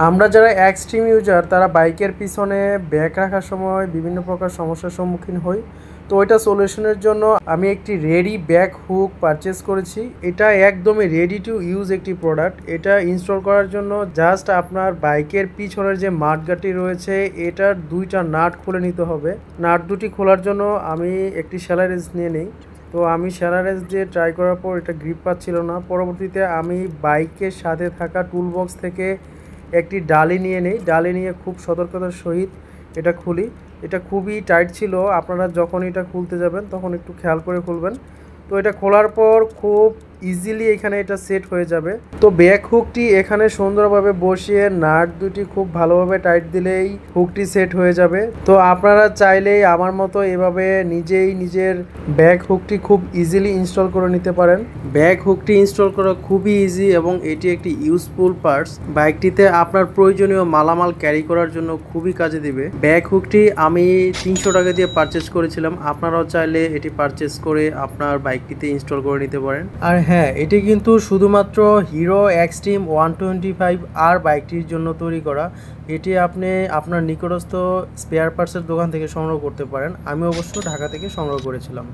আমরা যারা extreme user তারা বাইকের পিছনে ব্যাগ রাখার সময় বিভিন্ন প্রকার সমস্যার সম্মুখীন হই। তো ওইটা সলিউশনের জন্য আমি একটি রেডি ব্যাগ হুক পারচেস করেছি। এটা একদমই রেডি টু ইউজ একটি প্রোডাক্ট। এটা ইনস্টল করার জন্য জাস্ট আপনার বাইকের পিছনের যে মাঠগাটি রয়েছে এটার দুইটা নাট খুলে নিতে হবে। নাট দুটি খোলার জন্য আমি একটি সেলাই রেঞ্চ নিয়ে নিই। তো আমি সেলাই রেঞ্চ দিয়ে ট্রাই করার পর এটা গ্রিপ পাচ্ছিল না। পরবর্তীতে আমি বাইকের সাথে থাকা টুল বক্স থেকে একটি ডালি নিয়ে নেই। ডালি নিয়ে খুব সতর্কতার সহিত এটা খুলি। এটা খুবই টাইট ছিল, আপনারা যখন এটা খুলতে যাবেন তখন একটু খেয়াল করে খুলবেন। তো এটা খোলার পর খুব ইজিলি এখানে এটা সেট হয়ে যাবে। তো ব্যাক হুকটি এখানে সুন্দরভাবে বসিয়ে নাট দুটি খুব ভালোভাবে টাইট দিলেই হুকটি সেট হয়ে যাবে। তো আপনারা চাইলেই আমার মতো এভাবে নিজেই নিজের ব্যাক হুকটি খুব ইজিলি ইনস্টল করে নিতে পারেন। ব্যাক হুকটি ইনস্টল করা খুবই ইজি এবং এটি একটি ইউজফুল পার্টস। বাইকটিতে আপনার প্রয়োজনীয় মালামাল ক্যারি করার জন্য খুবই কাজে দিবে। ব্যাক হুকটি আমি 300 টাকা দিয়ে পারচেস করেছিলাম। আপনারাও চাইলে এটি পারচেস করে আপনার বাইকটিতে ইনস্টল করে নিতে পারেন। আর হ্যাঁ, এটি কিন্তু শুধুমাত্র হিরো এক্সট্রিম 125R বাইকটির জন্য তৈরি করা। এটি আপনি আপনার নিকটস্থ স্পেয়ার পার্টসের দোকান থেকে সংগ্রহ করতে পারেন। আমি অবশ্য ঢাকা থেকে সংগ্রহ করেছিলাম।